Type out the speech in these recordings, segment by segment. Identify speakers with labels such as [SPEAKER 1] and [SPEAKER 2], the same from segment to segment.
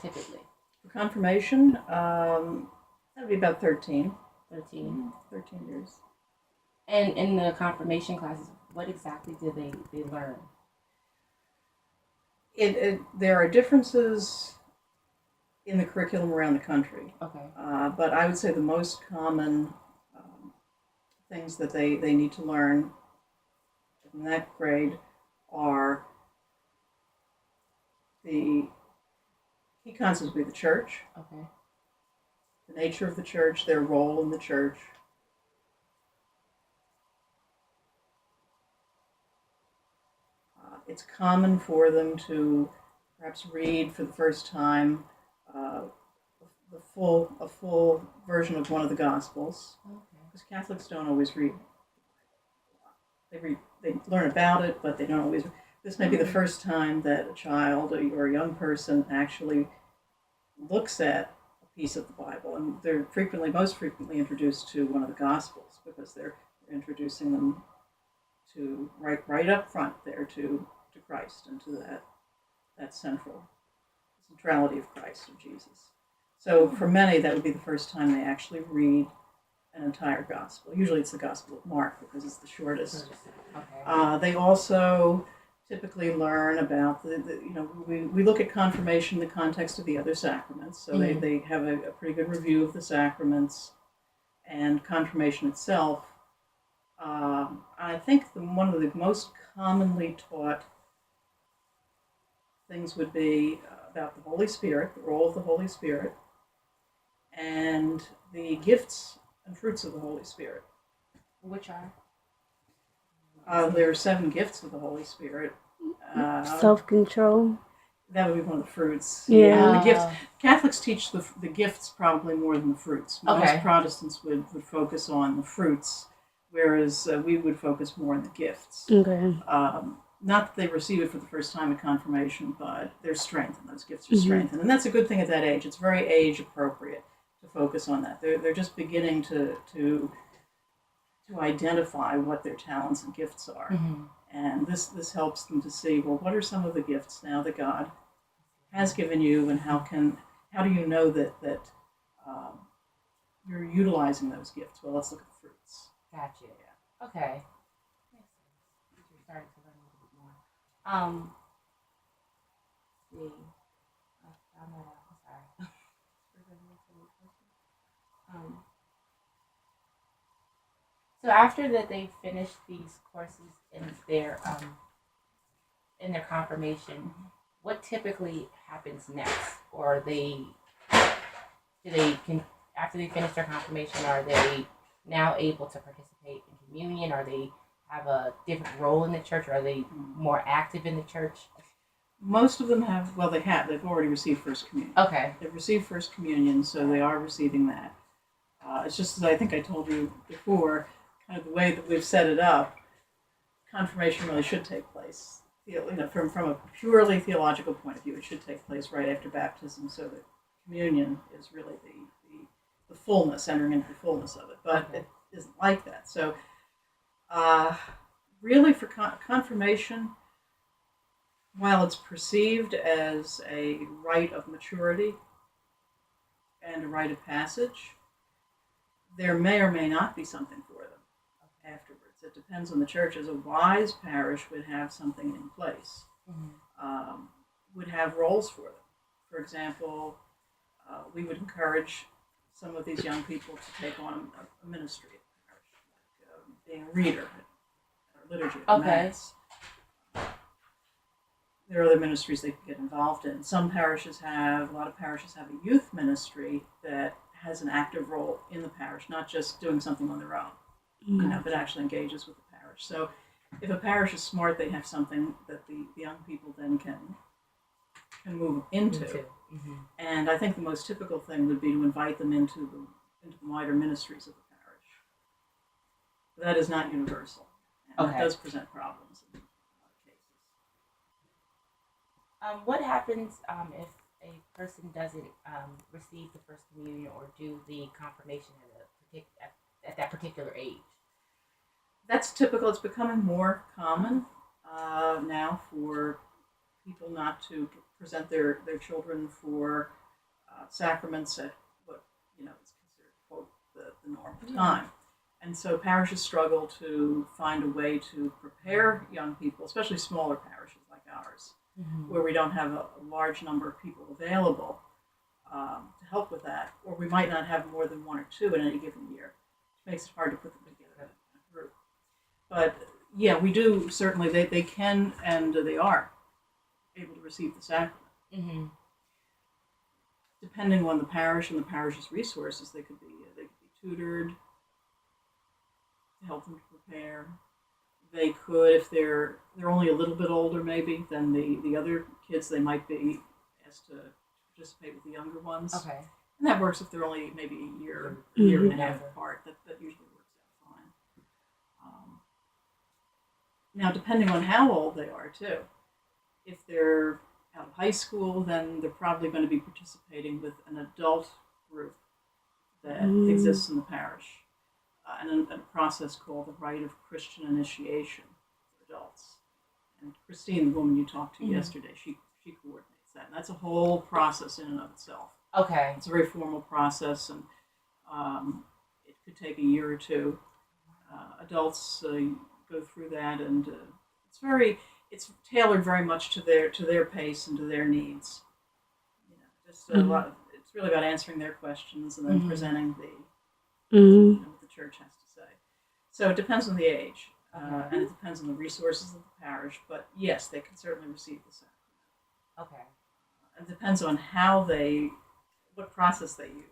[SPEAKER 1] typically?
[SPEAKER 2] For confirmation, that would be about 13.
[SPEAKER 1] 13.
[SPEAKER 2] 13 years.
[SPEAKER 1] And in the confirmation classes, what exactly do they learn?
[SPEAKER 2] There are differences in the curriculum around the country.
[SPEAKER 1] Okay.
[SPEAKER 2] But I would say the most common things that they need to learn in that grade are the key concepts would be the church,
[SPEAKER 1] Okay.
[SPEAKER 2] the nature of the church, their role in the church. It's common for them to perhaps read for the first time uh, a full version of one of the Gospels, because Catholics don't always read. They learn about it, but they don't always. This may be the first time that a child or a young person actually looks at a piece of the Bible, and they're most frequently introduced to one of the Gospels because they're introducing them to right up front there to Christ and to that centrality of Christ, of Jesus. So for many, that would be the first time they actually read an entire gospel. Usually it's the Gospel of Mark because it's the shortest.
[SPEAKER 1] Okay.
[SPEAKER 2] They also typically learn about we look at confirmation in the context of the other sacraments. So they have a pretty good review of the sacraments and confirmation itself. I think one of the most commonly taught things would be about the Holy Spirit, the role of the Holy Spirit, and the gifts and fruits of the Holy Spirit.
[SPEAKER 1] Which are?
[SPEAKER 2] There are 7 gifts of the Holy Spirit.
[SPEAKER 3] Self-control.
[SPEAKER 2] That would be one of the fruits.
[SPEAKER 3] Yeah.
[SPEAKER 2] The gifts. Catholics teach the gifts probably more than the fruits. Most Protestants would focus on the fruits, whereas we would focus more on the gifts.
[SPEAKER 3] Okay.
[SPEAKER 2] Not that they receive it for the first time at confirmation, but they're strengthened. Those gifts are strengthened. And that's a good thing at that age. It's very age appropriate to focus on that. They're just beginning to identify what their talents and gifts are. And this helps them to see, well, what are some of the gifts now that God has given you, and how do you know that you're utilizing those gifts? Well, let's look at the fruits.
[SPEAKER 1] Gotcha. Yeah. Okay. You're starting to learn a little bit more. See. I found that out. I'm sorry. So after that they finish these courses in their confirmation, what typically happens next? Or after they finish their confirmation, are they now able to participate in communion? Are they have a different role in the church? Or are they more active in the church?
[SPEAKER 2] Most of them have. Well, they've already received First Communion.
[SPEAKER 1] Okay.
[SPEAKER 2] They've received First Communion, so they are receiving that. It's just as I think I told you before, kind of the way that we've set it up, confirmation really should take place. From a purely theological point of view, it should take place right after baptism, so that communion is really the fullness, entering into the fullness of it. But it isn't like that. So, really, for confirmation, while it's perceived as a rite of maturity and a rite of passage, there may or may not be something for them afterwards. It depends on the church. As a wise parish would have something in place, would have roles for them. For example, we would encourage some of these young people to take on a ministry at the parish, like being a reader or liturgy at Mass. There are other ministries they can get involved in. A lot of parishes have a youth ministry that has an active role in the parish, not just doing something on their own, but actually engages with the parish. So if a parish is smart, they have something that the young people then can move into. And I think the most typical thing would be to invite them into the wider ministries of the parish. But that is not universal, and that does present problems.
[SPEAKER 1] What happens if a person doesn't receive the First Communion or do the confirmation at that particular age?
[SPEAKER 2] That's typical. It's becoming more common now for people not to present their children for sacraments at what is considered quote the normal time. And so parishes struggle to find a way to prepare young people, especially smaller parishes like ours, where we don't have a large number of people available to help with that, or we might not have more than one or two in any given year, which makes it hard to put them together in a group. But yeah, we do certainly. They can and they are able to receive the sacrament.
[SPEAKER 1] Mm-hmm.
[SPEAKER 2] Depending on the parish and the parish's resources, they could be tutored to help them to prepare. They could, if they're only a little bit older, maybe than the other kids, they might be asked to participate with the younger ones.
[SPEAKER 1] Okay.
[SPEAKER 2] And that works if they're only maybe a year and a half apart. That usually works out fine. Now, depending on how old they are, too. If they're out of high school, then they're probably going to be participating with an adult group that exists in the parish, and a process called the Rite of Christian Initiation for adults. And Christine, the woman you talked to yesterday, she coordinates that. And that's a whole process in and of itself.
[SPEAKER 1] Okay.
[SPEAKER 2] It's a very formal process, and it could take a year or two. Adults go through that, and it's tailored very much to their pace and to their needs. Just a lot of, it's really about answering their questions and then presenting what the church has to say. So it depends on the age, and it depends on the resources of the parish. But yes, they can certainly receive the sacrament.
[SPEAKER 1] Okay.
[SPEAKER 2] It depends on what process they use.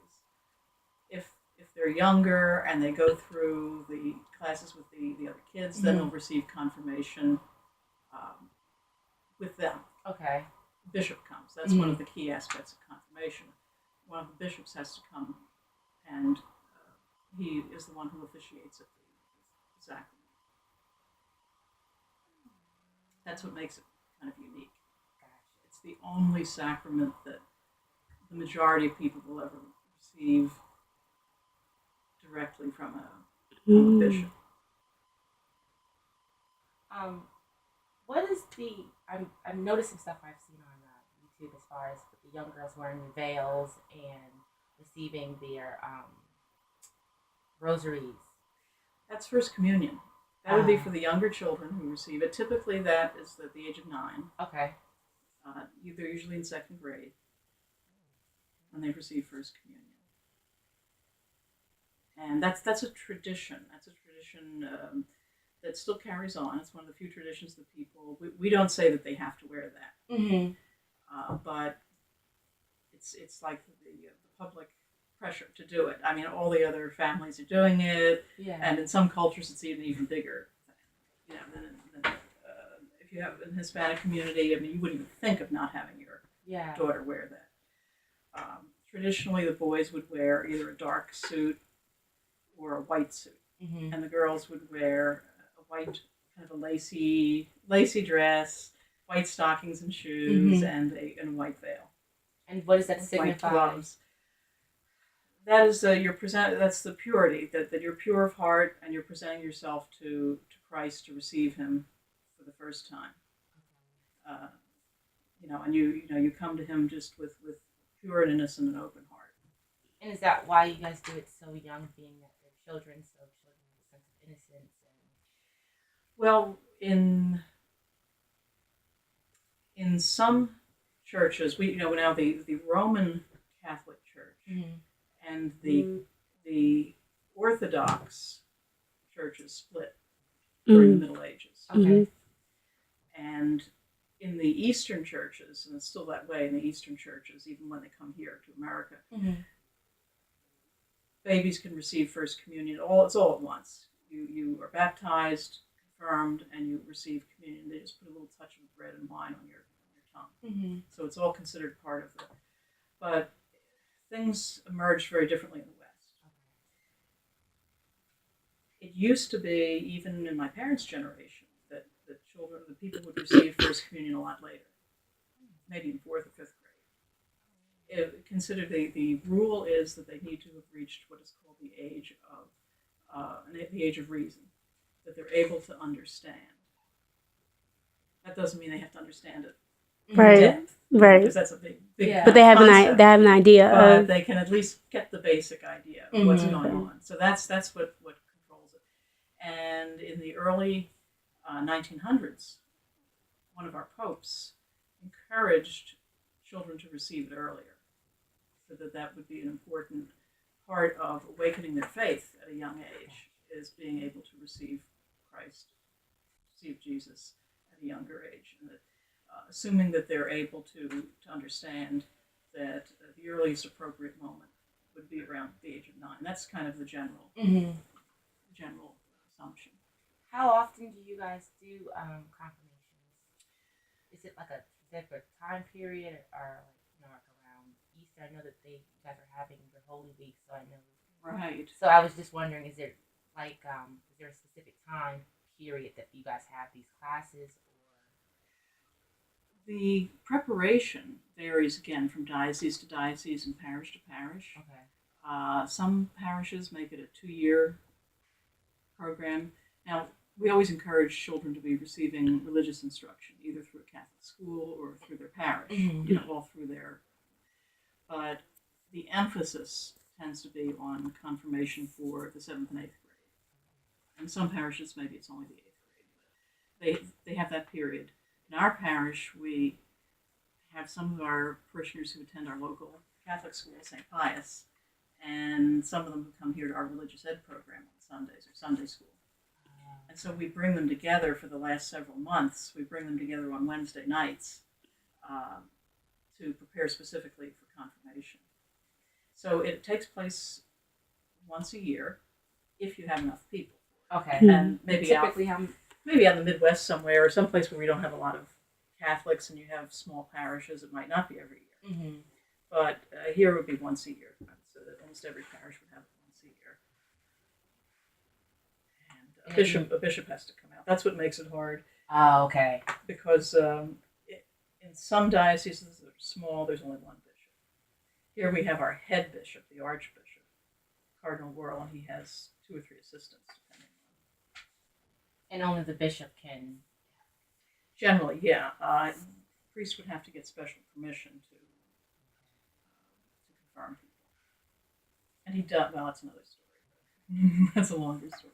[SPEAKER 2] If they're younger and they go through the classes with the other kids, then they'll receive confirmation with them.
[SPEAKER 1] Okay.
[SPEAKER 2] Bishop comes. That's one of the key aspects of confirmation. One of the bishops has to come, and he is the one who officiates at the sacrament. That's what makes it kind of unique. It's the only sacrament that the majority of people will ever receive directly from a bishop.
[SPEAKER 1] What is I'm noticing stuff I've seen on YouTube as far as with the young girls wearing veils and receiving their rosaries.
[SPEAKER 2] That's First Communion. That would be for the younger children who receive it. Typically, that is at the age of 9.
[SPEAKER 1] Okay.
[SPEAKER 2] They're usually in 2nd grade when they receive First Communion. And that's a tradition. That's a tradition that still carries on. It's one of the few traditions that we don't say that they have to wear that.
[SPEAKER 1] Mm-hmm.
[SPEAKER 2] But it's like the public pressure to do it. I mean, all the other families are doing it, and in some cultures it's even bigger. Than if you have an Hispanic community, I mean, you wouldn't even think of not having your daughter wear that. Traditionally, the boys would wear either a dark suit or a white suit, and the girls would wear a white, kind of a lacy dress, white stockings and shoes, and a white veil.
[SPEAKER 1] And what does that signify?
[SPEAKER 2] White gloves. That is that's the purity, that you're pure of heart and you're presenting yourself to Christ to receive Him for the first time. And you come to Him just with pure and innocent and open heart.
[SPEAKER 1] And is that why you guys do it so young, being that they're children, so children have a sense of innocence?
[SPEAKER 2] Well, in some churches, now the Roman Catholic Church and the Orthodox churches split during the Middle Ages.
[SPEAKER 1] Okay.
[SPEAKER 2] And in the Eastern churches, and it's still that way in the Eastern churches, even when they come here to America, babies can receive First Communion. It's all at once. You are baptized, confirmed, and you receive communion. They just put a little touch of bread and wine on your tongue. So it's all considered part of it. But things emerged very differently in the West. It used to be, even in my parents' generation, that the people would receive First Communion a lot later, maybe in 4th or 5th grade. Considered the rule is that they need to have reached what is called the age of reason, that they're able to understand. That doesn't mean they have to understand it
[SPEAKER 3] Right.
[SPEAKER 2] depth,
[SPEAKER 3] Right.
[SPEAKER 2] because that's a big
[SPEAKER 1] Yeah.
[SPEAKER 3] But they have
[SPEAKER 2] concept.
[SPEAKER 3] they have an idea
[SPEAKER 2] But
[SPEAKER 3] of
[SPEAKER 2] they can at least get the basic idea of what's
[SPEAKER 1] Mhm.
[SPEAKER 2] going on. So that's what controls it. And in the early 1900s, one of our popes encouraged children to receive it earlier, so that would be an important part of awakening their faith at a young age, is being able to receive Christ, receive Jesus at a younger age, and that assuming that they're able to understand that the earliest appropriate moment would be around the age of 9. That's kind of the general assumption.
[SPEAKER 1] How often do you guys do confirmations? Is it like a specific time period, or like around Easter? I know that you guys are having your Holy Week, so I know.
[SPEAKER 2] Right.
[SPEAKER 1] So I was just wondering, is there is there a specific time period that you guys have these classes, or?
[SPEAKER 2] The preparation varies again from diocese to diocese and parish to parish.
[SPEAKER 1] Okay.
[SPEAKER 2] Some parishes make it a 2-year program. Now, we always encourage children to be receiving religious instruction, either through a Catholic school or through their parish, all through there. But the emphasis tends to be on confirmation for the 7th and 8th grade. And some parishes, maybe it's only the 8th grade. But they have that period. In our parish, we have some of our parishioners who attend our local Catholic school, St. Pius, and some of them who come here to our religious ed program on Sundays or Sunday school. And so we bring them together for the last several months. We bring them together on Wednesday nights to prepare specifically for confirmation. So it takes place once a year if you have enough people.
[SPEAKER 1] Okay.
[SPEAKER 2] And maybe
[SPEAKER 1] typically
[SPEAKER 2] maybe out in the Midwest somewhere, or someplace where we don't have a lot of Catholics and you have small parishes, it might not be every year.
[SPEAKER 1] Mm-hmm.
[SPEAKER 2] But here it would be once a year, so that almost every parish would have it once a year. And a bishop has to come out. That's what makes it hard.
[SPEAKER 1] Oh, okay.
[SPEAKER 2] Because in some dioceses that are small, there's only one bishop. Here we have our head bishop, the Archbishop, Cardinal Wuerl, and he has 2 or 3 assistants, depending on.
[SPEAKER 1] And only the bishop can.
[SPEAKER 2] Generally, yeah. Priests would have to get special permission to confirm people. And he does. Well, that's another story. That's a longer story.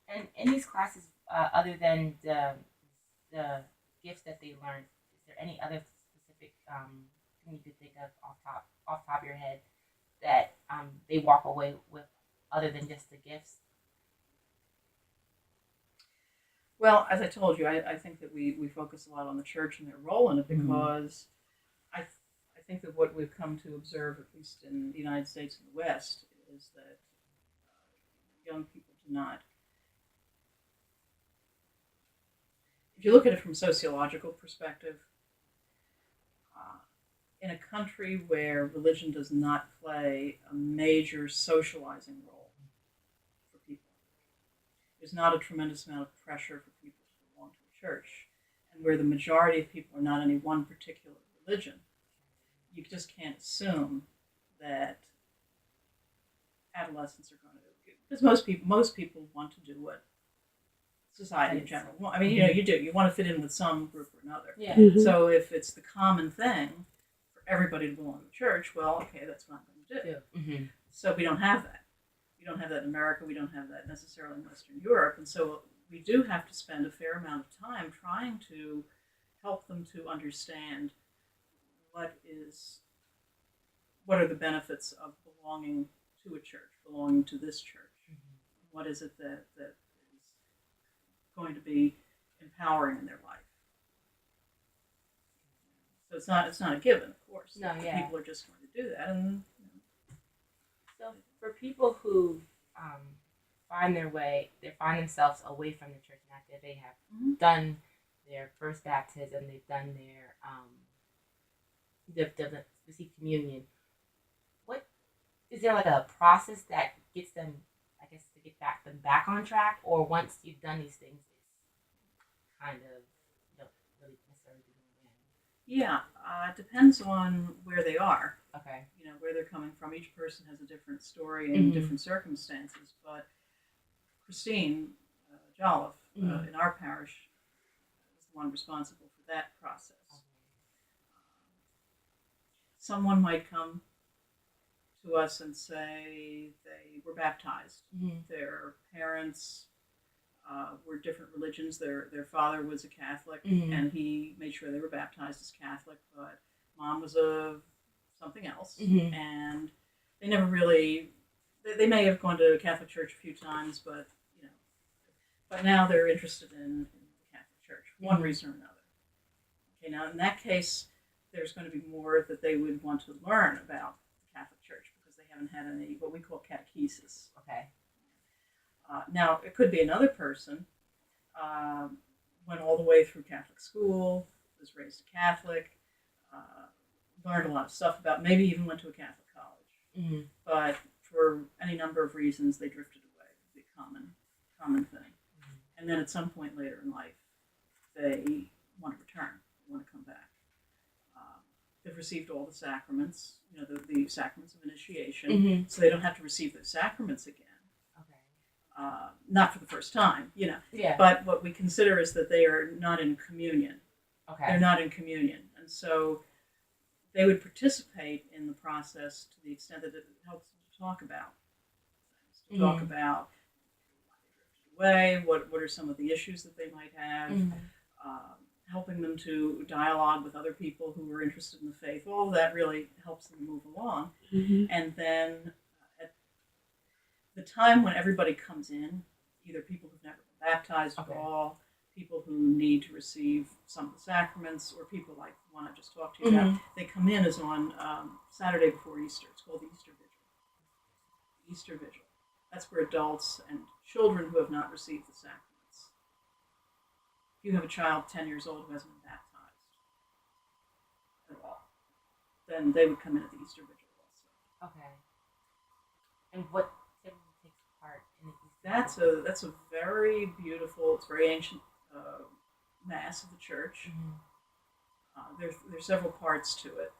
[SPEAKER 1] And in these classes, other than the gifts that they learned, is there any other specific thing you could think of off top of your head that they walk away with, other than just the gifts?
[SPEAKER 2] Well, as I told you, I think that we focus a lot on the church and their role in it, because I think that what we've come to observe, at least in the United States and the West, is that young people do not. If you look at it from a sociological perspective, in a country where religion does not play a major socializing role for people, there's not a tremendous amount of pressure for people to belong to a church, and where the majority of people are not any one particular religion, you just can't assume that adolescents are going to do, because most people want to do what society in general want. I mean, you want to fit in with some group or another.
[SPEAKER 1] Yeah.
[SPEAKER 3] Mhm.
[SPEAKER 2] So if it's the common thing for everybody to belong to the church, well, okay, that's what I'm going to do.
[SPEAKER 1] Mm-hmm.
[SPEAKER 2] So we don't have that. We don't have that in America. We don't have that necessarily in Western Europe. And so we do have to spend a fair amount of time trying to help them to understand what are the benefits of belonging to a church, belonging to this church. Mm-hmm. What is it that is going to be empowering in their life? So it's not a given, of course.
[SPEAKER 1] No, yeah.
[SPEAKER 2] People are just going to do that, and
[SPEAKER 1] so for people who find themselves away from the church, and after they have done their first baptism, they've done their they've received communion. What is there like a process that gets them, I guess, to get them back on track, or once you've done these things, it's kind of don't really necessarily do them again?
[SPEAKER 2] Yeah, it depends on where they are.
[SPEAKER 1] Okay.
[SPEAKER 2] Where they're coming from. Each person has a different story and different circumstances. But Christine, Jolliffe
[SPEAKER 1] Mhm.
[SPEAKER 2] in our parish is the one responsible for that process. Someone might come to us and say they were baptized.
[SPEAKER 1] Mhm.
[SPEAKER 2] Their parents were different religions. Their father was a Catholic,
[SPEAKER 1] Mhm.
[SPEAKER 2] and he made sure they were baptized as Catholic, but mom was a something else,
[SPEAKER 1] Mhm.
[SPEAKER 2] and they never really. They may have gone to Catholic church a few times, but you know, but now they're interested in the Catholic Church, for one
[SPEAKER 1] Mhm.
[SPEAKER 2] reason or another. Okay, now in that case, there's going to be more that they would want to learn about the Catholic Church because they haven't had any what we call catechesis.
[SPEAKER 1] Okay.
[SPEAKER 2] Now, it could be another person went all the way through Catholic school, was raised a Catholic, uh, learned a lot of stuff about, maybe even went to a Catholic college,
[SPEAKER 1] Mhm.
[SPEAKER 2] but for any number of reasons, they drifted away. It's a common thing. And then at some point later in life, they want to return. They want to come back. Um, they've received all the sacraments, the sacraments of initiation,
[SPEAKER 1] Mhm.
[SPEAKER 2] so they don't have to receive those sacraments again.
[SPEAKER 1] Okay.
[SPEAKER 2] Not for the first time,
[SPEAKER 1] Yeah.
[SPEAKER 2] But what we consider is that they are not in communion.
[SPEAKER 1] Okay.
[SPEAKER 2] They're not in communion. And so they would participate in the process to the extent that it helps them to talk about things, to talk about why they drifted away, what are some of the issues that they might have, helping them to dialogue with other people who are interested in the faith. All of that really helps them move along.
[SPEAKER 3] Mm-hmm.
[SPEAKER 2] And then at the time when everybody comes in, either people who've never been baptized at all, people who need to receive some of the sacraments, or people like the one I just talked to you about, they come in is on Saturday before Easter. It's called the Easter Vigil. Easter Vigil. That's for adults and children who have not received the sacraments. If you have a child 10 years old who hasn't been baptized at all, then they would come in at the Easter Vigil also.
[SPEAKER 1] Okay. And what typically takes part in the Easter Vigil?
[SPEAKER 2] That's a very beautiful, it's very ancient mass of the church. There's several parts to it.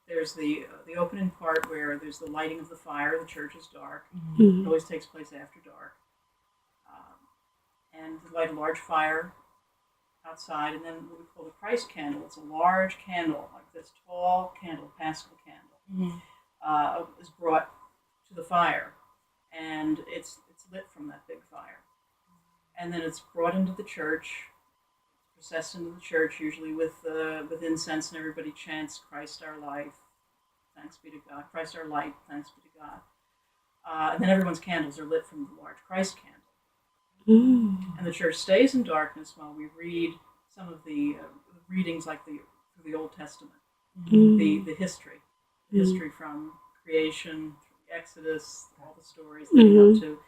[SPEAKER 2] There's the opening part where there's the lighting of the fire. The church is dark.
[SPEAKER 3] Mm-hmm.
[SPEAKER 2] It always takes place after dark. And they light a large fire outside, and then what we call the Christ candle. It's a large candle, like this tall candle, Paschal candle, is brought to the fire, and it's lit from that big fire. And then it's brought into the church, processed into the church, usually with incense, and everybody chants, "Christ our life, thanks be to God. Christ our light, thanks be to God." And then everyone's candles are lit from the large Christ candle.
[SPEAKER 3] Mm.
[SPEAKER 2] And the church stays in darkness while we read some of the readings, like the Old Testament, the history from creation, through Exodus, all the stories leading up to.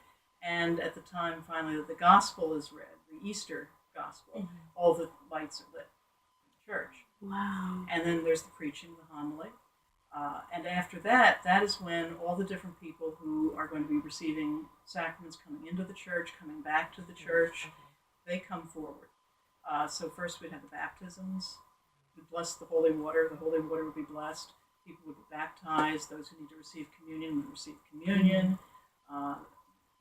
[SPEAKER 2] And at the time, finally, that the gospel is read, the Easter gospel, all the lights are lit in the church.
[SPEAKER 3] Wow.
[SPEAKER 2] And then there's the preaching, the homily. And after that, that is when all the different people who are going to be receiving sacraments coming into the church, coming back to the church, they come forward. So first we'd have the baptisms. We'd bless the holy water. The holy water would be blessed. People would be baptized. Those who need to receive communion would receive communion.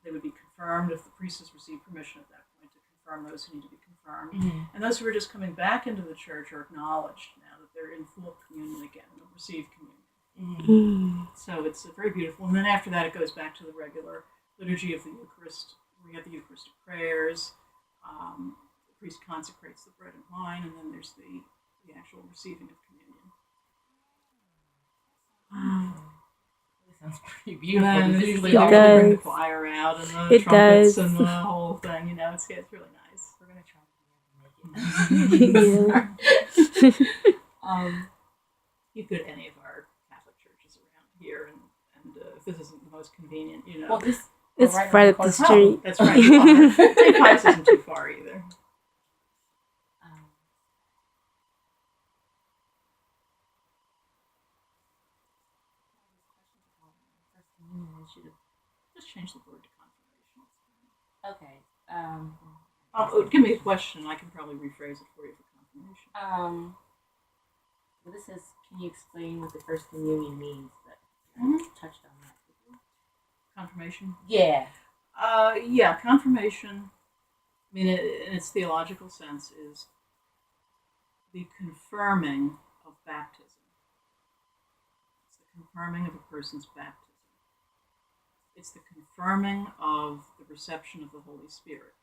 [SPEAKER 2] They would be confirmed if the priest has received permission at that point to confirm those who need to be confirmed. And those who are just coming back into the church are acknowledged now that they're in full communion again, and have received communion. So it's very beautiful. And then after that, it goes back to the regular liturgy of the Eucharist. We have the Eucharistic prayers. The priest consecrates the bread and wine, and then there's the actual receiving of communion.
[SPEAKER 1] Wow. It sounds pretty beautiful.
[SPEAKER 2] And
[SPEAKER 1] This is
[SPEAKER 2] usually
[SPEAKER 1] the-
[SPEAKER 2] they bring the choir out and the
[SPEAKER 3] It
[SPEAKER 2] trumpets
[SPEAKER 3] does.
[SPEAKER 2] and the whole thing. It's really nice.
[SPEAKER 1] We're gonna try to make it.
[SPEAKER 2] You go to any of our Catholic churches around here, and if this isn't the most convenient,
[SPEAKER 1] Well, this
[SPEAKER 3] It's
[SPEAKER 1] we're
[SPEAKER 3] right up
[SPEAKER 1] around
[SPEAKER 3] the
[SPEAKER 1] corner.
[SPEAKER 3] street.
[SPEAKER 2] that's right. St. Pius isn't too far either. Just change the word to confirmation.
[SPEAKER 1] Okay.
[SPEAKER 2] Give me a question. I can probably rephrase it for you for confirmation.
[SPEAKER 1] Well, this says, can you explain what the first communion means? But touched on that.
[SPEAKER 2] Confirmation.
[SPEAKER 1] Yeah.
[SPEAKER 2] Yeah, confirmation I mean, in its theological sense, is the confirming of baptism. It's the confirming of a person's baptism. It's the confirming of the reception of the Holy Spirit.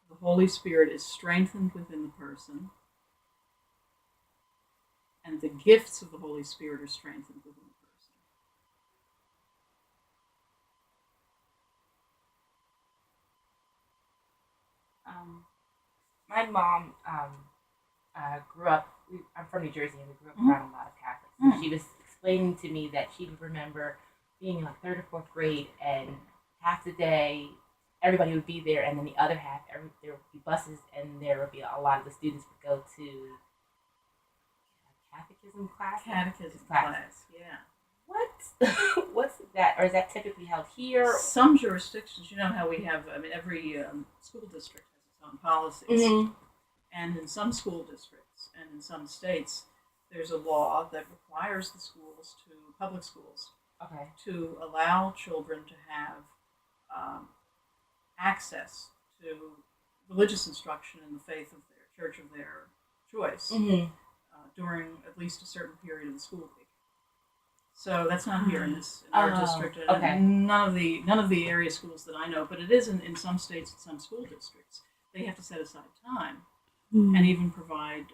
[SPEAKER 2] The Holy Spirit is strengthened within the person, and the gifts of the Holy Spirit are strengthened within the person.
[SPEAKER 1] My mom grew up. I'm from New Jersey, and we grew up
[SPEAKER 2] Mhm.
[SPEAKER 1] around a lot of Catholics. And she was explaining to me that she would remember being in like third or fourth grade, and half the day everybody would be there, and then the other half, there would be buses, and there would be a lot of the students would go to catechism class.
[SPEAKER 2] Catechism
[SPEAKER 1] Class.
[SPEAKER 2] class, yeah.
[SPEAKER 1] What? What's that? Or is that typically held here?
[SPEAKER 2] Some jurisdictions, you know how we have, I mean, every school district has its own policies.
[SPEAKER 1] Mm-hmm.
[SPEAKER 2] And in some school districts and in some states, there's a law that requires the schools public schools,
[SPEAKER 1] Okay.
[SPEAKER 2] to allow children to have access to religious instruction in the faith of their church of their choice
[SPEAKER 1] Mm-hmm.
[SPEAKER 2] during at least a certain period of the school week. So that's not here in our district. And
[SPEAKER 1] okay.
[SPEAKER 2] None of the area schools that I know, but it is in some states and some school districts. They have to set aside time and even provide.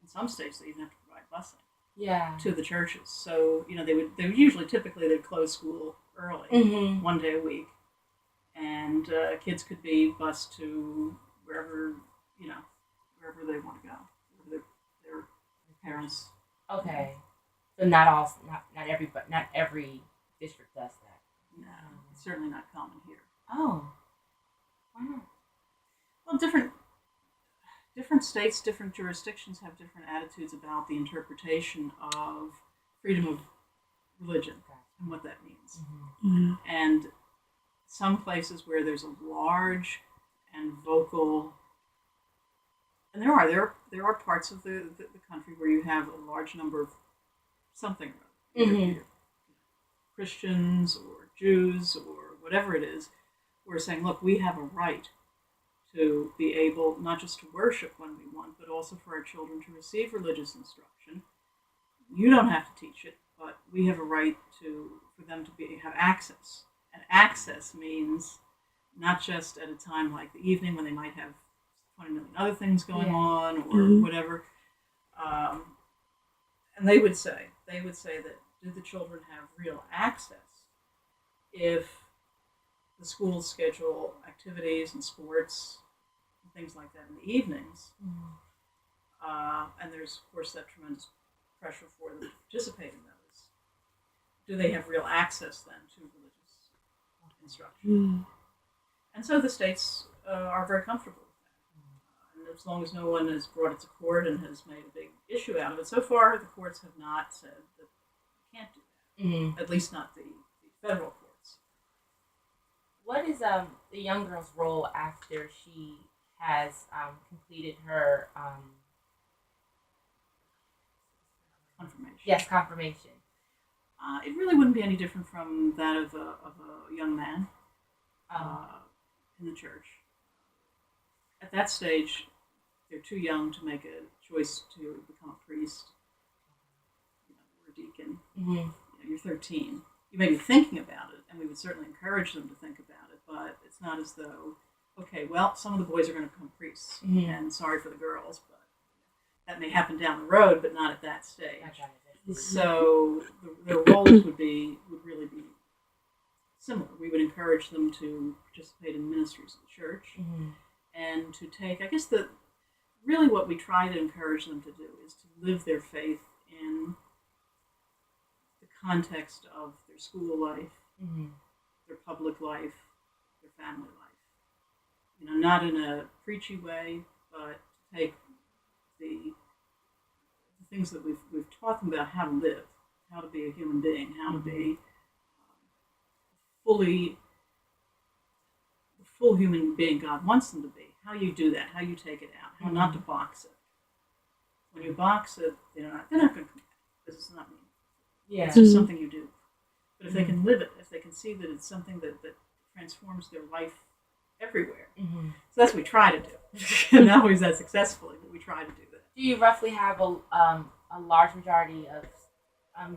[SPEAKER 2] In some states, they even have to provide busing
[SPEAKER 1] Yeah.
[SPEAKER 2] to the churches. So they would typically they'd close school early,
[SPEAKER 1] Mm-hmm.
[SPEAKER 2] one day a week, and kids could be bused to wherever wherever they want to go, wherever their parents.
[SPEAKER 1] Okay. So not every district does that.
[SPEAKER 2] No, it's certainly not common here.
[SPEAKER 1] Oh. Why not?
[SPEAKER 2] Well, different states, different jurisdictions have different attitudes about the interpretation of freedom of religion and what that means.
[SPEAKER 1] Mm-hmm.
[SPEAKER 2] And some places where there's a large and vocal, and there are parts of the country where you have a large number of something, either Christians or Jews or whatever it is, who are saying, look, we have a right to be able not just to worship when we want, but also for our children to receive religious instruction. You don't have to teach it, but we have a right for them to have access. And access means not just at a time like the evening when they might have 20 million other things going on or whatever. And they would say that, do the children have real access if the schools schedule activities and sports and things like that in the evenings? And there's, of course, that tremendous pressure for them to participate in those. Do they have real access then to religious instruction? And so the states are very comfortable with that. And as long as no one has brought it to court and has made a big issue out of it, so far the courts have not said that you can't do that.
[SPEAKER 1] Mm-hmm.
[SPEAKER 2] At least not the federal courts.
[SPEAKER 1] What is the young girl's role after she has completed her
[SPEAKER 2] Confirmation.
[SPEAKER 1] Yes, confirmation.
[SPEAKER 2] It really wouldn't be any different from that of a young man in the church. At that stage, they're too young to make a choice to become a priest, or a deacon.
[SPEAKER 1] Mm-hmm.
[SPEAKER 2] You're 13. You may be thinking about it, and we would certainly encourage them to think about it, but it's not as though, okay, well, some of the boys are going to become priests, and sorry for the girls, but that may happen down the road, but not at that stage. So their roles would really be similar. We would encourage them to participate in ministries of the church and to take, I guess really what we try to encourage them to do is to live their faith in the context of their school life, their public life, their family life. Not in a preachy way, but take the things that we've taught them about how to live, how to be a human being, how to be the full human being God wants them to be. How you do that, how you take it out, how not to box it. When you box it, they're not going to come back because it's not me.
[SPEAKER 1] Yeah.
[SPEAKER 2] It's just something you do. But if they can live it, if they can see that it's something that transforms their life everywhere.
[SPEAKER 1] Mm-hmm.
[SPEAKER 2] So that's what we try to do. Not always that successfully, but we try to do that.
[SPEAKER 1] Do you roughly have a large majority of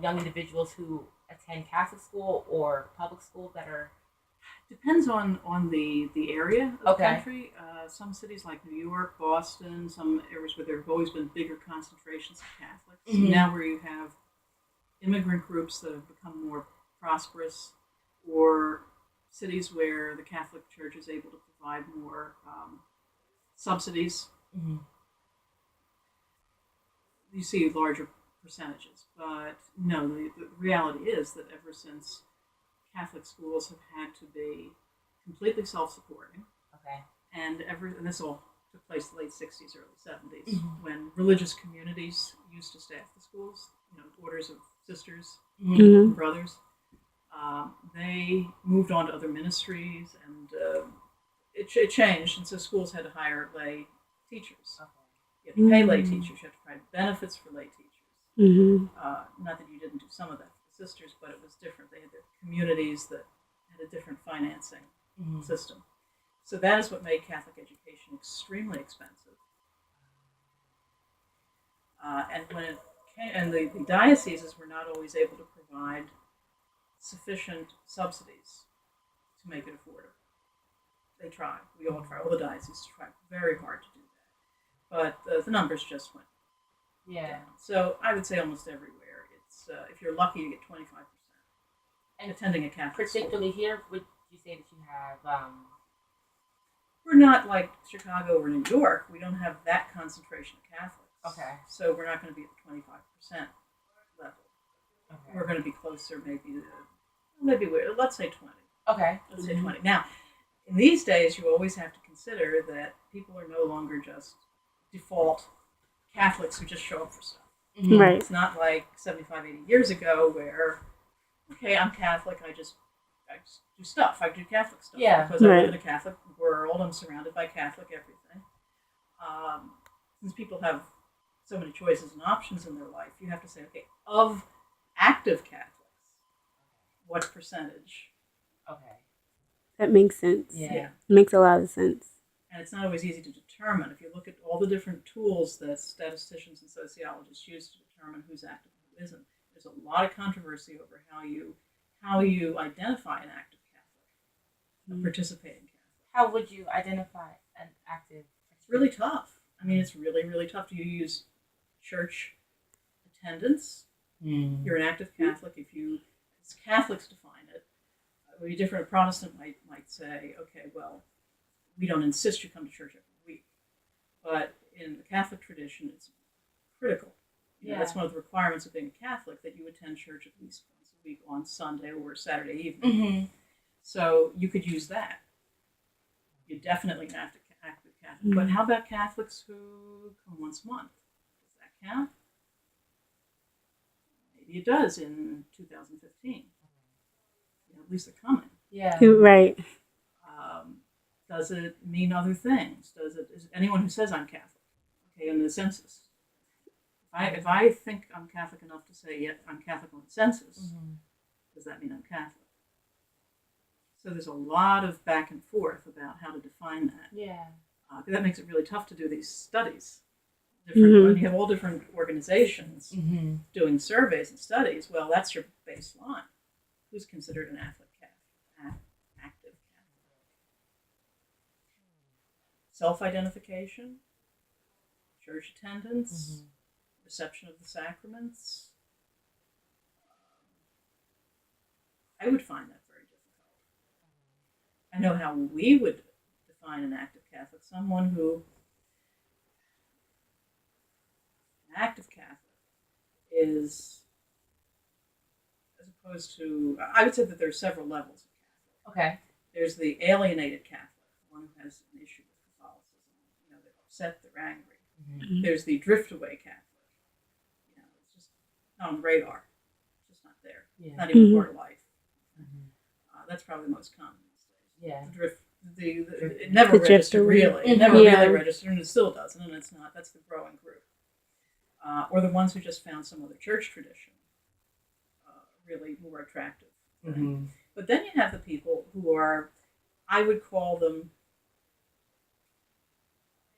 [SPEAKER 1] young individuals who attend Catholic school or public school that are
[SPEAKER 2] Depends on the area of the
[SPEAKER 1] Okay.
[SPEAKER 2] country. Some cities like New York, Boston, some areas where there have always been bigger concentrations of Catholics.
[SPEAKER 1] Mhm.
[SPEAKER 2] Now where you have immigrant groups that have become more prosperous, or cities where the Catholic Church is able to provide more subsidies,
[SPEAKER 1] mm-hmm.
[SPEAKER 2] you see larger percentages. But no, the reality is that ever since Catholic schools have had to be completely self-supporting,
[SPEAKER 1] Okay.
[SPEAKER 2] and this all took place in the late 60s, early 70s,
[SPEAKER 1] Mhm.
[SPEAKER 2] when religious communities used to staff the schools, orders of sisters
[SPEAKER 1] Mm-hmm.
[SPEAKER 2] and brothers. They moved on to other ministries, and it changed, and so schools had to hire lay teachers.
[SPEAKER 1] Okay.
[SPEAKER 2] You had to pay lay teachers. You had to provide benefits for lay teachers.
[SPEAKER 3] Mm-hmm.
[SPEAKER 2] Not that you didn't do some of that for the sisters, but it was different. They had their communities that had a different financing
[SPEAKER 1] Mm-hmm.
[SPEAKER 2] system. So that is what made Catholic education extremely expensive. And when it came, and the dioceses were not always able to provide sufficient subsidies to make it affordable. They tried. We all tried. All the dioceses tried very hard to do that, but the numbers just went
[SPEAKER 1] Yeah.
[SPEAKER 2] down. So I would say almost everywhere, it's if you're lucky, you get 25%
[SPEAKER 1] And
[SPEAKER 2] attending a Catholic school.
[SPEAKER 1] particularly here, would you say that you have
[SPEAKER 2] We're not like Chicago or New York. We don't have that concentration of Catholics.
[SPEAKER 1] Okay.
[SPEAKER 2] So we're not going to be at the 25% level.
[SPEAKER 1] Okay.
[SPEAKER 2] We're going to be closer, let's say 20.
[SPEAKER 1] Okay.
[SPEAKER 2] Let's say 20. Now, in these days, you always have to consider that people are no longer just default Catholics who just show up for stuff.
[SPEAKER 1] Mhm.
[SPEAKER 3] Right.
[SPEAKER 2] It's not like 75, 80 years ago where, okay, I'm Catholic, I just do stuff. I do Catholic stuff.
[SPEAKER 1] Yeah.
[SPEAKER 2] Because I
[SPEAKER 3] Right.
[SPEAKER 2] live in a Catholic world, I'm surrounded by Catholic everything. Since people have so many choices and options in their life, you have to say, okay, of active Catholics, what percentage?
[SPEAKER 1] Okay.
[SPEAKER 3] That makes sense.
[SPEAKER 1] Yeah.
[SPEAKER 3] Makes a lot of sense.
[SPEAKER 2] And it's not always easy to determine. If you look at all the different tools that statisticians and sociologists use to determine who's active and who isn't, there's a lot of controversy over how you identify an active Catholic, a participating Catholic.
[SPEAKER 1] How would you identify an active?
[SPEAKER 2] It's really tough. I mean, it's really, really tough. Do you use church attendance?
[SPEAKER 1] Mm.
[SPEAKER 2] You're an active Catholic. As Catholics define it, it would be different. A Protestant might say, okay, well, we don't insist you come to church every week. But in the Catholic tradition, it's critical. That's one of the requirements of being a Catholic, that you attend church at least once a week on Sunday or Saturday evening.
[SPEAKER 1] Mm-hmm.
[SPEAKER 2] So you could use that. You're definitely an active Catholic.
[SPEAKER 3] Mhm.
[SPEAKER 2] But how about Catholics who come once a month? Does that count? Maybe it does in 2015. At least they're coming.
[SPEAKER 1] Yeah.
[SPEAKER 3] Right.
[SPEAKER 2] Does it mean other things? Is anyone who says I'm Catholic, okay, in the census? If I think I'm Catholic enough to say, yeah, I'm Catholic on the census,
[SPEAKER 1] Mm-hmm.
[SPEAKER 2] does that mean I'm Catholic? So there's a lot of back and forth about how to define that.
[SPEAKER 1] Yeah.
[SPEAKER 2] That makes it really tough to do these studies. When you have all different organizations
[SPEAKER 1] Mm-hmm.
[SPEAKER 2] doing surveys and studies, well, that's your baseline. Who's considered an active Catholic? Self-identification, church attendance, reception of the sacraments. I would find that very difficult. I know how we would define an active Catholic: someone who, an active Catholic, is, as opposed to, I would say that there are several levels of Catholic.
[SPEAKER 1] Okay.
[SPEAKER 2] There's the alienated Catholic, one who has an issue with Catholicism. They're upset, they're angry.
[SPEAKER 1] Mm-hmm.
[SPEAKER 2] There's the drift away Catholic. It's just not on the radar. It's just not there.
[SPEAKER 1] Yeah.
[SPEAKER 2] Not even
[SPEAKER 3] Mhm.
[SPEAKER 2] part of life. That's probably the most common these days.
[SPEAKER 1] Yeah.
[SPEAKER 2] The drift. It never
[SPEAKER 3] The drift
[SPEAKER 2] registered
[SPEAKER 3] away.
[SPEAKER 2] really. It
[SPEAKER 1] Mhm.
[SPEAKER 2] never
[SPEAKER 3] Yeah.
[SPEAKER 2] really registered, and it still doesn't. And it's not. That's the growing group. Or the ones who just found some other church tradition really more attractive.
[SPEAKER 1] Mm-hmm.
[SPEAKER 2] But then you have the people who are, I would call them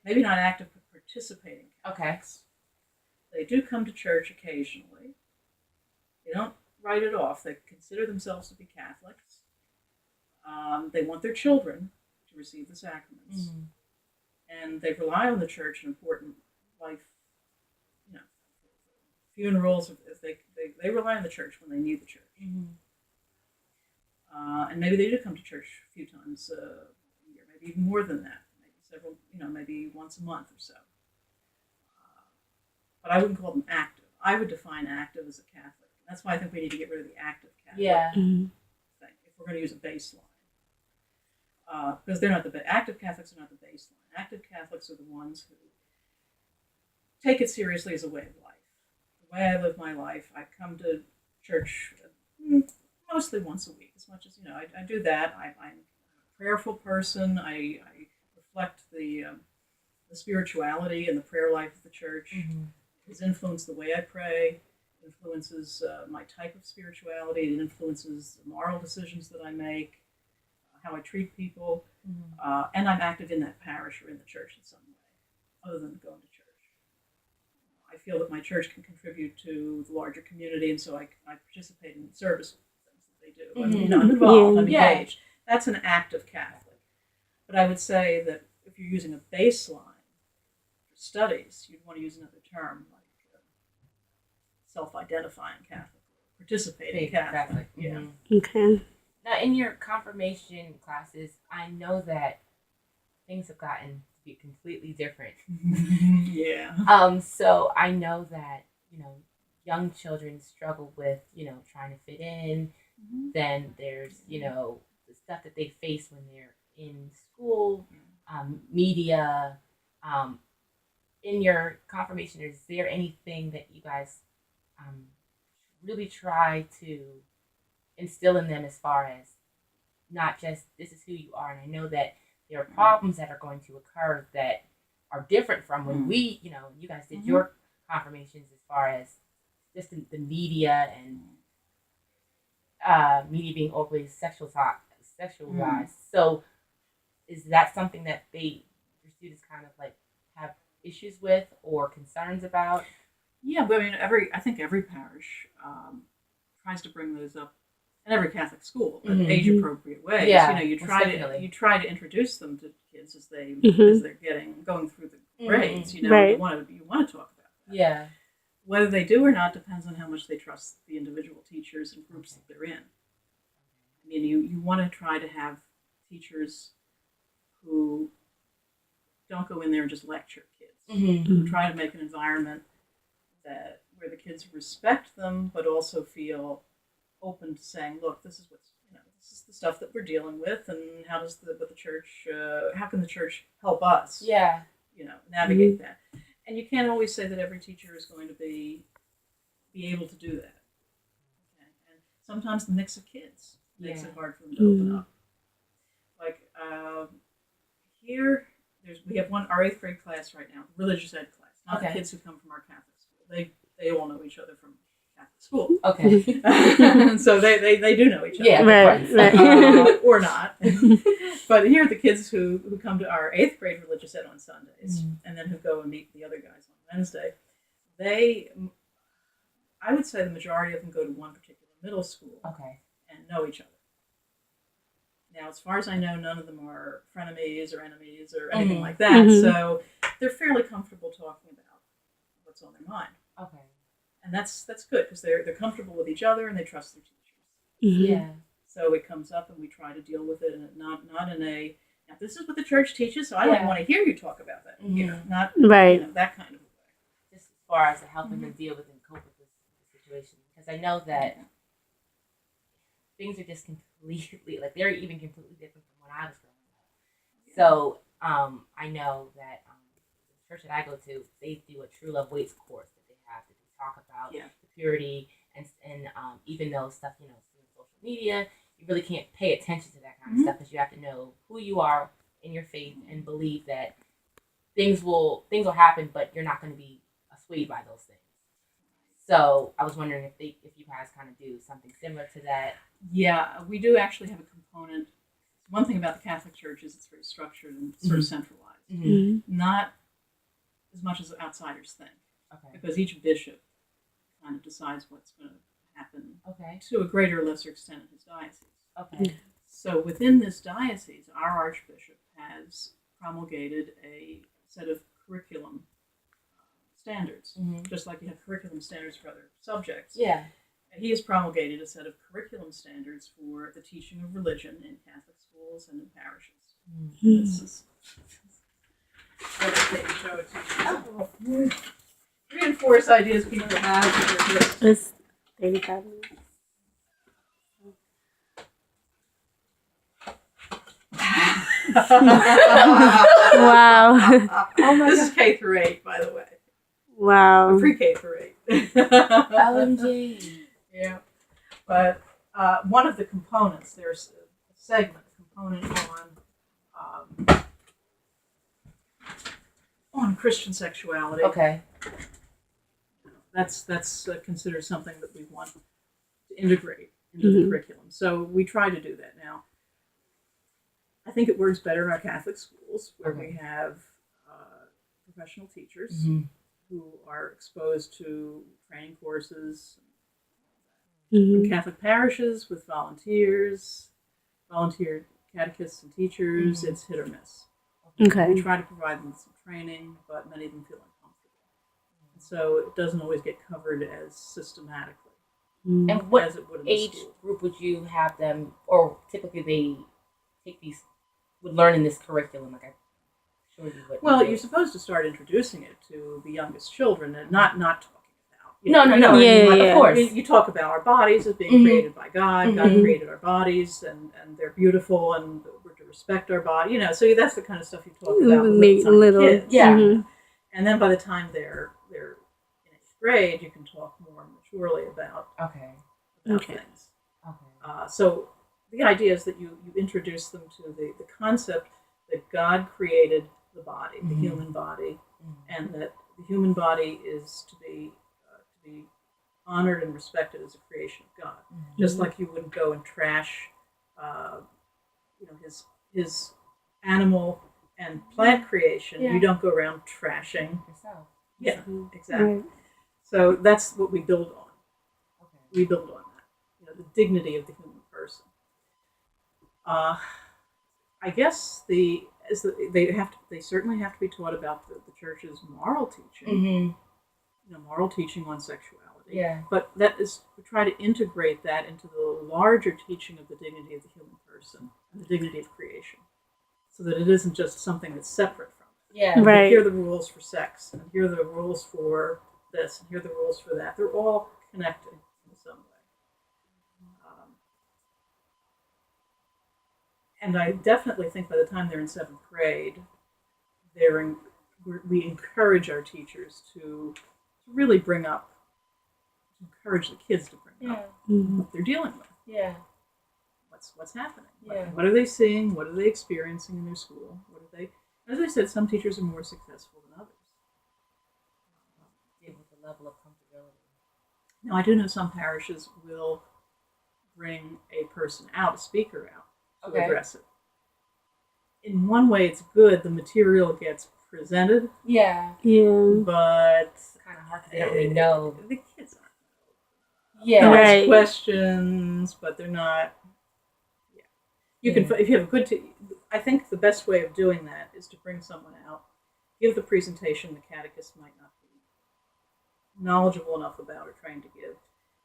[SPEAKER 2] maybe not active, but participating
[SPEAKER 1] Okay.
[SPEAKER 2] Catholics. They do come to church occasionally. They don't write it off. They consider themselves to be Catholics. They want their children to receive the sacraments.
[SPEAKER 1] Mm-hmm.
[SPEAKER 2] And they rely on the church in important life, funerals. If they rely on the church when they need the church.
[SPEAKER 1] Mm-hmm.
[SPEAKER 2] And maybe they do come to church a few times a year, maybe even more than that, maybe several, maybe once a month or so. But I wouldn't call them active. I would define active as a Catholic. That's why I think we need to get rid of the active Catholic
[SPEAKER 1] Yeah.
[SPEAKER 2] thing if we're going to use a baseline. Because they're not active Catholics are not the baseline. Active Catholics are the ones who take it seriously as a way of life. The way I live my life, I come to church mostly once a week, as much as I do that. I'm a prayerful person. I reflect the spirituality and the prayer life of the church.
[SPEAKER 1] Mm-hmm.
[SPEAKER 2] It's influenced the way I pray. Influences my type of spirituality. It influences the moral decisions that I make, how I treat people, and I'm active in that parish or in the church in some way, other than going to church. I feel that my church can contribute to the larger community, and so I participate in the service things that they do.
[SPEAKER 1] Mm-hmm.
[SPEAKER 2] I'm involved. I'm
[SPEAKER 1] Yeah.
[SPEAKER 2] engaged. That's an active Catholic. But I would say that if you're using a baseline for studies, you'd want to use another term like self-identifying Catholic, participating Catholic. Yeah.
[SPEAKER 1] Mm-hmm.
[SPEAKER 3] Okay.
[SPEAKER 1] Now, in your confirmation classes, I know that things have gotten to be completely different.
[SPEAKER 2] Yeah.
[SPEAKER 1] So I know that, young children struggle with, trying to fit in.
[SPEAKER 2] Mm-hmm.
[SPEAKER 1] Then there's, the stuff that they face when they're in school, media. In your confirmation, is there anything that you guys really try to instill in them as far as not just this is who you are? And I know that there are problems that are going to occur that are different from when we, you guys did your confirmations, as far as just the media and media being overly sexualized. So is that something that your students kind of like have issues with or concerns about?
[SPEAKER 2] Yeah, but I mean, I think every parish tries to bring those up, and every Catholic school in
[SPEAKER 1] Mhm.
[SPEAKER 2] age-appropriate ways.
[SPEAKER 1] Yeah,
[SPEAKER 2] you
[SPEAKER 1] most
[SPEAKER 2] try
[SPEAKER 1] definitely.
[SPEAKER 2] to introduce them to kids as they're going through the grades.
[SPEAKER 3] Right.
[SPEAKER 2] you want to talk about that.
[SPEAKER 1] Yeah.
[SPEAKER 2] Whether they do or not depends on how much they trust the individual teachers and groups that they're in. I mean, you want to try to have teachers who don't go in there and just lecture kids.
[SPEAKER 1] Mm-hmm.
[SPEAKER 2] Who try to make an environment where the kids respect them, but also feel open to saying, "Look, this is this is the stuff that we're dealing with, and how does the church? How can the church help us?
[SPEAKER 1] Yeah.
[SPEAKER 2] Navigate that." And you can't always say that every teacher is going to be able to do that. Okay? And sometimes the mix of kids makes it hard for them to open up. Like here, we have our 8th grade class right now, religious ed class. Not the kids who come from our Catholic school. They all know each other from Catholic school.
[SPEAKER 1] Okay.
[SPEAKER 2] So they do know each other.
[SPEAKER 1] Yeah.
[SPEAKER 3] Right.
[SPEAKER 2] Or not. But here are the kids who come to our 8th grade religious ed on Sundays, and then who go and meet the other guys on Wednesday. I would say the majority of them go to one particular middle school
[SPEAKER 1] Okay.
[SPEAKER 2] and know each other. Now, as far as I know, none of them are frenemies or enemies or anything like that.
[SPEAKER 3] Mhm.
[SPEAKER 2] So they're fairly comfortable talking about what's on their mind,
[SPEAKER 1] Okay.
[SPEAKER 2] and that's good because they're comfortable with each other and they trust their teachers.
[SPEAKER 1] Yeah.
[SPEAKER 2] So it comes up and we try to deal with it, and not in a now this is what the church teaches, so I don't want to hear you talk about that. Not
[SPEAKER 3] Right.
[SPEAKER 2] that kind of a way.
[SPEAKER 1] Just as far as helping them deal with and cope with this situation, because I know that things are just completely they're even completely different from when I was growing up. So I know that the church that I go to, they do a True Love Waits course that they have that they talk about the purity and even though stuff through social media, you really can't pay attention to that kind of stuff because you have to know who you are in your faith and believe that things will happen, but you're not going to be swayed by those things. So I was wondering if you guys kind of do something similar to that.
[SPEAKER 2] Yeah, we do actually have a component. One thing about the Catholic Church is it's very structured and sort of centralized. not as much as outsiders think,
[SPEAKER 1] Okay.
[SPEAKER 2] because each bishop kind of decides what's going to happen
[SPEAKER 1] Okay.
[SPEAKER 2] to a greater or lesser extent in his diocese.
[SPEAKER 1] Okay.
[SPEAKER 2] So within this diocese, our archbishop has promulgated a set of curriculum standards, just like you have curriculum standards for other subjects.
[SPEAKER 1] Yeah.
[SPEAKER 2] He has promulgated a set of curriculum standards for the teaching of religion in Catholic schools and in parishes. This is what I think show it to you. Reinforce ideas people have that they're just
[SPEAKER 3] It's 35 minutes. Wow.
[SPEAKER 2] Oh my this is K through 8, by the way.
[SPEAKER 3] Wow.
[SPEAKER 2] Pre-K through 8.
[SPEAKER 1] LMG.
[SPEAKER 2] Yeah. But one of the components, there's a segment, a component on Christian sexuality.
[SPEAKER 1] Okay.
[SPEAKER 2] That's considered something that we want to integrate into the curriculum. So we try to do that now. I think it works better in our Catholic schools where we have professional teachers who are exposed to training courses. In Catholic parishes with volunteers, volunteer catechists and teachers, it's hit or miss.
[SPEAKER 3] Okay.
[SPEAKER 2] We try to provide them with some training, but many of them feel uncomfortable. And so it doesn't always get covered as systematically
[SPEAKER 1] And what
[SPEAKER 2] as it would in the
[SPEAKER 1] age
[SPEAKER 2] school.
[SPEAKER 1] group would you have them, or typically they take these, would learn in this curriculum? Like, I'm sure you would.
[SPEAKER 2] Well, you're supposed to start introducing it to the youngest children and not talking about.
[SPEAKER 1] No.
[SPEAKER 3] Yeah.
[SPEAKER 1] Of course.
[SPEAKER 2] You talk about our bodies as being created by God. God created our bodies, and they're beautiful, and we're to respect our body. So that's the kind of stuff you talk about with little kids.
[SPEAKER 1] Yeah.
[SPEAKER 2] And then by the time they're in 8th grade, you can talk more maturely about things.
[SPEAKER 1] Okay.
[SPEAKER 2] So the idea is that you introduce them to the concept that God created the body, the human body, and that the human body is to be honored and respected as a creation of God. Just like you wouldn't go and trash, his animal and plant creation.
[SPEAKER 1] Yeah.
[SPEAKER 2] You don't go around trashing
[SPEAKER 1] Yourself.
[SPEAKER 2] Yeah, exactly.
[SPEAKER 3] Right.
[SPEAKER 2] So that's what we build on.
[SPEAKER 1] Okay.
[SPEAKER 2] We build on that. The dignity of the human person. I guess they certainly have to be taught about the church's moral teaching. Moral teaching on sexuality.
[SPEAKER 1] Yeah.
[SPEAKER 2] But we try to integrate that into the larger teaching of the dignity of the human person and the dignity of creation, so that it isn't just something that's separate from it.
[SPEAKER 1] Yeah.
[SPEAKER 3] Right.
[SPEAKER 2] Here are the rules for sex, and here are the rules for this, and here are the rules for that. They're all connected in some way. And I definitely think by the time they're in 7th grade, we encourage our teachers to really encourage the kids to bring up what they're dealing with.
[SPEAKER 1] Yeah.
[SPEAKER 2] What's happening?
[SPEAKER 1] Yeah.
[SPEAKER 2] What are they seeing? What are they experiencing in their school? As I said, some teachers are more successful than others.
[SPEAKER 1] With the level of comfortability.
[SPEAKER 2] Now, I do know some parishes will bring a person out, a speaker out, to address it. In one way, it's good. The material gets presented.
[SPEAKER 1] Yeah.
[SPEAKER 3] Yeah.
[SPEAKER 2] But
[SPEAKER 1] It's kind of hard because they don't really know.
[SPEAKER 2] The kids aren't.
[SPEAKER 1] Yeah.
[SPEAKER 2] They'll
[SPEAKER 3] Right.
[SPEAKER 2] ask questions, but they're not. Yeah. You can, if you have a good. I think the best way of doing that is to bring someone out, give the presentation the catechist might not be knowledgeable enough about or trained to give,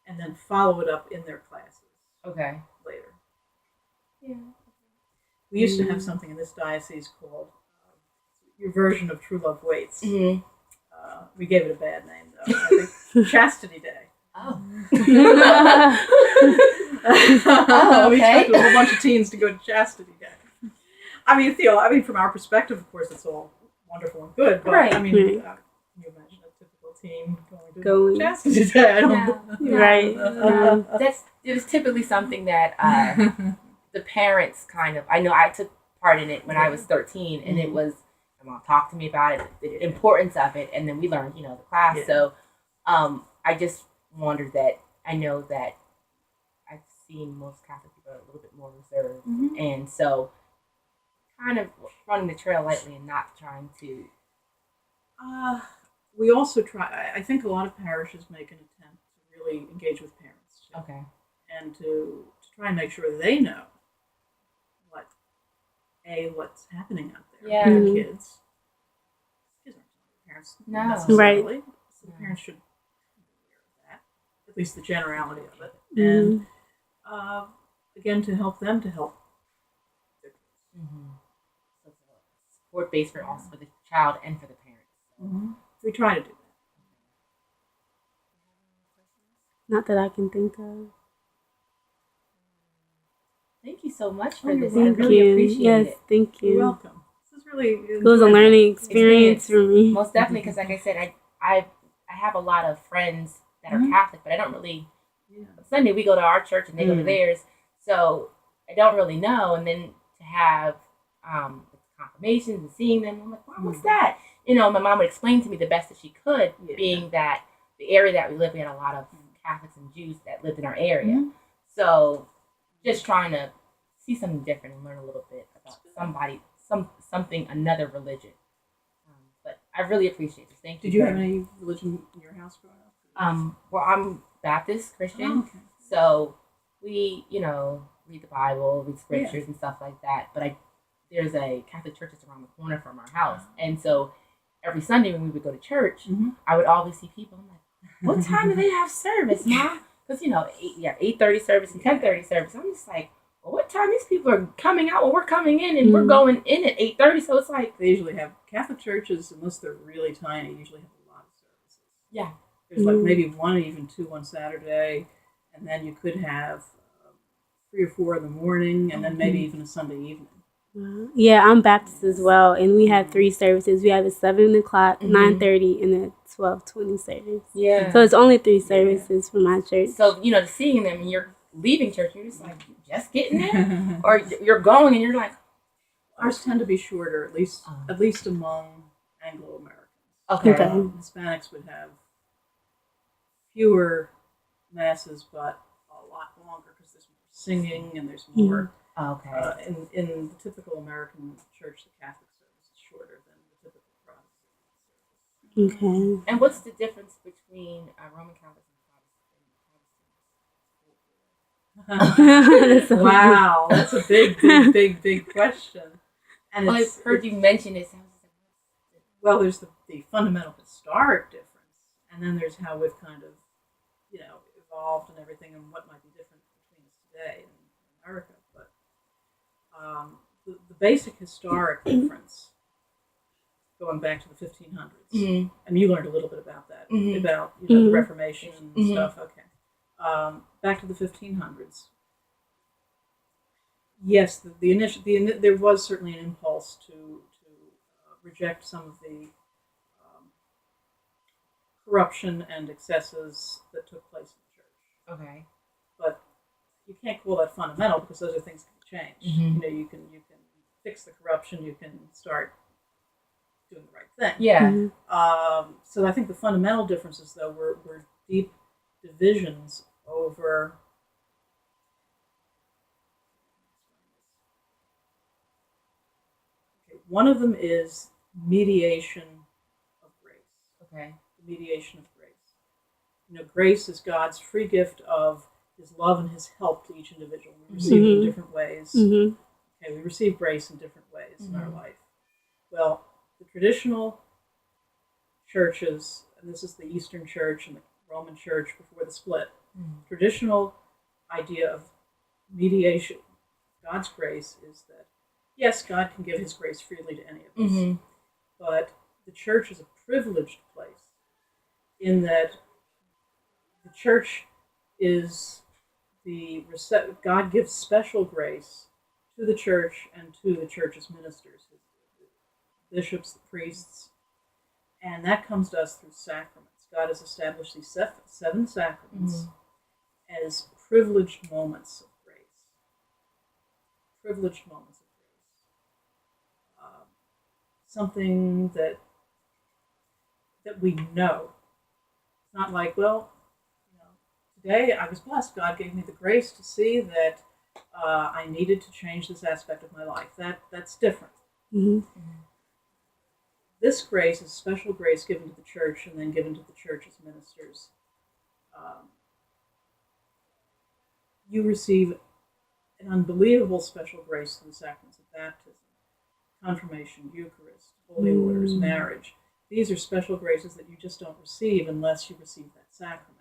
[SPEAKER 2] and then follow it up in their classes
[SPEAKER 1] Okay.
[SPEAKER 2] later.
[SPEAKER 1] Yeah.
[SPEAKER 2] We used to have something in this diocese called your version of True Love Waits. We gave it a bad name, though. I think Chastity Day.
[SPEAKER 1] Oh.
[SPEAKER 2] We
[SPEAKER 1] okay.
[SPEAKER 2] expected a whole bunch of teens to go to Chastity Day. I mean, from our perspective, of course, it's all wonderful and good. But
[SPEAKER 1] Right.
[SPEAKER 2] I mean,
[SPEAKER 3] Right.
[SPEAKER 2] can you imagine a typical teen going
[SPEAKER 3] Going.
[SPEAKER 2] to Chastity Day? I don't know.
[SPEAKER 3] Right.
[SPEAKER 1] It was typically something that the parents kind of. I know I took part in it when I was 13, and it was my mom talked to me about it, the importance of it, and then we learned, the class.
[SPEAKER 2] Yeah.
[SPEAKER 1] So, I just wondered that I know that I've seen most Catholic people are a little bit more reserved, and so kind of running the trail lightly and not trying to.
[SPEAKER 2] We also try. I think a lot of parishes make an attempt to really engage with parents too,
[SPEAKER 1] Okay.
[SPEAKER 2] and to try and make sure they know what what's happening out there
[SPEAKER 1] Yeah.
[SPEAKER 2] with
[SPEAKER 3] Mhm.
[SPEAKER 2] their kids. Kids aren't telling their parents
[SPEAKER 1] No.
[SPEAKER 2] necessarily, so the
[SPEAKER 1] No.
[SPEAKER 2] parents should be aware of that, at least the generality of it,
[SPEAKER 3] Mhm.
[SPEAKER 2] and again to help them to help their kids.
[SPEAKER 1] Mm-hmm. So it's a support base for also for the child and for the parents.
[SPEAKER 2] Mm-hmm. We try to do that.
[SPEAKER 3] Not that I can think of.
[SPEAKER 1] Thank you so much for
[SPEAKER 2] Oh,
[SPEAKER 1] this.
[SPEAKER 2] you're
[SPEAKER 1] I
[SPEAKER 3] Thank
[SPEAKER 1] really
[SPEAKER 3] you.
[SPEAKER 1] appreciate
[SPEAKER 3] Yes,
[SPEAKER 1] it.
[SPEAKER 3] thank
[SPEAKER 2] You're
[SPEAKER 3] you.
[SPEAKER 2] welcome. This is really
[SPEAKER 3] It was a
[SPEAKER 2] enjoyable.
[SPEAKER 3] learning experience for me.
[SPEAKER 1] Most definitely, because like I said, I have a lot of friends that are
[SPEAKER 2] Mhm.
[SPEAKER 1] Catholic, but I don't really.
[SPEAKER 2] Yeah.
[SPEAKER 1] Sunday we go to our church and they go to
[SPEAKER 2] Mm.
[SPEAKER 1] theirs, so I don't really know. And then to have confirmations and seeing them, I'm like, Mom, what's that? You know, my mom would explain to me the best that she could,
[SPEAKER 2] Yeah.
[SPEAKER 1] being that the area that we lived, we had a lot of Catholics and Jews that lived in our area.
[SPEAKER 2] Mhm.
[SPEAKER 1] So just trying to see something different and learn a little bit about something, another religion. But I really appreciate this. Thank you.
[SPEAKER 2] Did you
[SPEAKER 1] for-
[SPEAKER 2] have any religion in your house growing up?
[SPEAKER 1] Well, I'm Baptist Christian,
[SPEAKER 2] Oh, okay.
[SPEAKER 1] so we, read the Bible, read scriptures and stuff like that. But there's a Catholic church that's around the corner from our house, and so every Sunday when we would go to church,
[SPEAKER 2] Mhm.
[SPEAKER 1] I would always see people. I'm like, what time do they have service, Mom? Because 8:30 service and 10:30 service. I'm just like, well, what time these people are coming out when we're coming in, and we're
[SPEAKER 3] Mhm.
[SPEAKER 1] going in at 8:30. So it's like,
[SPEAKER 2] They usually have Catholic churches, unless they're really tiny, usually have a lot of services.
[SPEAKER 1] yeah,
[SPEAKER 2] There's like
[SPEAKER 3] Mhm.
[SPEAKER 2] maybe one, even two on Saturday, and then you could have 3 or 4 in the morning, and then maybe even a Sunday evening.
[SPEAKER 3] Wow. Yeah, I'm Baptist as well, and we have 3 services. We have a 7 o'clock,
[SPEAKER 1] Mhm.
[SPEAKER 3] 9:30, and a 12:20 service.
[SPEAKER 1] yeah.
[SPEAKER 3] So it's only 3 services for my church.
[SPEAKER 1] So seeing them and you're leaving church, you're just like, you just getting there, or you're going and you're like,
[SPEAKER 2] Ours tend to be shorter, at least among Anglo Americans.
[SPEAKER 1] okay.
[SPEAKER 3] Okay.
[SPEAKER 2] Hispanics would have fewer masses, but a lot longer because there's more singing and there's more.
[SPEAKER 1] Okay.
[SPEAKER 2] In the typical American church, the Catholic service is shorter than the typical Protestant service.
[SPEAKER 3] Okay.
[SPEAKER 1] And what's the difference between Roman Catholics and
[SPEAKER 3] That's so
[SPEAKER 2] Wow, that's a big question. And
[SPEAKER 1] Well, I've heard you mention this. I was just like,
[SPEAKER 2] well, there's the fundamental historic difference, and then there's how we've kind of, evolved and everything, and what might be different between us today in America. But the basic historic difference, going back to the 1500s,
[SPEAKER 1] Mhm.
[SPEAKER 2] and you learned a little bit about that,
[SPEAKER 1] Mhm.
[SPEAKER 2] about the
[SPEAKER 3] Mhm.
[SPEAKER 2] Reformation and
[SPEAKER 1] Mhm.
[SPEAKER 2] stuff. Okay, back to the 1500s. Yes, there was certainly an impulse to reject some of the corruption and excesses that took place in the church.
[SPEAKER 1] okay.
[SPEAKER 2] But you can't call that fundamental because those are things that can change.
[SPEAKER 1] Mhm.
[SPEAKER 2] You can fix the corruption. You can start doing the right thing.
[SPEAKER 1] Yeah.
[SPEAKER 3] Mhm.
[SPEAKER 2] So I think the fundamental differences, though, were deep divisions over. Okay, one of them is mediation of grace.
[SPEAKER 1] Okay.
[SPEAKER 2] The mediation of grace. Grace is God's free gift of His love and His help to each individual. We receive it in
[SPEAKER 3] Mhm.
[SPEAKER 2] different ways.
[SPEAKER 3] Mhm.
[SPEAKER 2] Okay, we receive grace in different ways in our
[SPEAKER 1] Mhm.
[SPEAKER 2] life. Well, the traditional churches, and this is the Eastern Church and the Roman Church before the split,
[SPEAKER 1] Mhm.
[SPEAKER 2] traditional idea of mediation, God's grace, is that yes, God can give His grace freely to any of us,
[SPEAKER 1] Mhm.
[SPEAKER 2] but the church is a privileged place in that the church is God gives special grace to the church and to the church's ministers, the bishops, the priests, and that comes to us through sacraments. God has established these 7 sacraments as privileged moments of grace. Privileged moments of grace. Something that we know. It's not like, well, today I was blessed. God gave me the grace to see that I needed to change this aspect of my life. That's different.
[SPEAKER 3] Hmm.
[SPEAKER 2] This grace is special grace given to the church and then given to the church's ministers. You receive an unbelievable special grace through the sacraments of baptism, confirmation, Eucharist, holy orders, marriage. These are special graces that you just don't receive unless you receive that sacrament.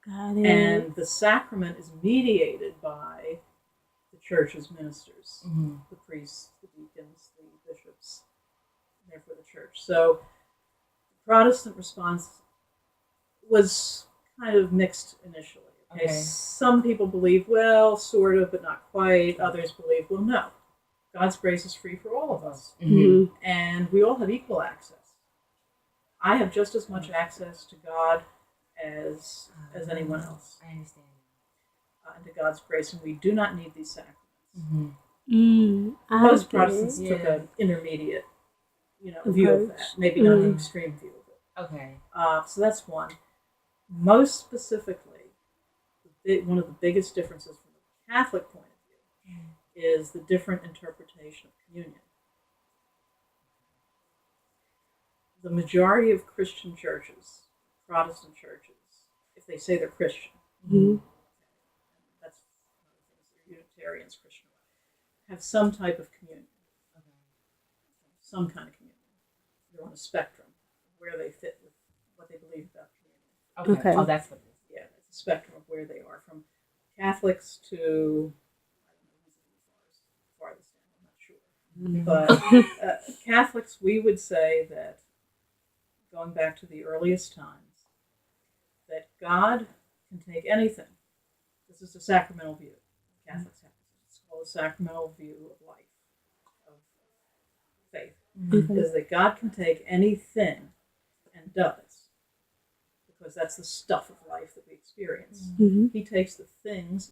[SPEAKER 3] Got it.
[SPEAKER 2] And the sacrament is mediated by the church's ministers, the priests, the deacons, the bishops, and therefore the church. So the Protestant response was kind of mixed initially. Okay. Some people believe, well, sort of, but not quite. Others believe, well, no. God's grace is free for all of us.
[SPEAKER 3] Mhm.
[SPEAKER 2] And we all have equal access. I have just as much access to God as anyone else.
[SPEAKER 1] I understand.
[SPEAKER 2] And to God's grace, and we do not need these sacraments.
[SPEAKER 3] get
[SPEAKER 2] Most
[SPEAKER 3] it.
[SPEAKER 2] Protestants took an intermediate, view of that.
[SPEAKER 3] Approach.
[SPEAKER 2] Maybe not an extreme view of it.
[SPEAKER 1] Okay.
[SPEAKER 2] So that's one. Most specifically, one of the biggest differences from the Catholic point of view is the different interpretation of communion. The majority of Christian churches, Protestant churches, if they say they're Christian, that's one of the things they're Unitarians, Christian, have some type of communion, some kind of communion. They're on a spectrum where they fit with what they believe about communion.
[SPEAKER 1] Okay. Oh, that's what it is.
[SPEAKER 2] Yeah, it's a spectrum of where they are, from Catholics to, I don't know who's farthest down, I'm not sure. But Catholics, we would say that, going back to the earliest times, that God can take anything. This is a sacramental view. Catholics have it's called a sacramental view of life, of faith. Is that God can take anything and does, because that's the stuff of life that we experience. He takes the things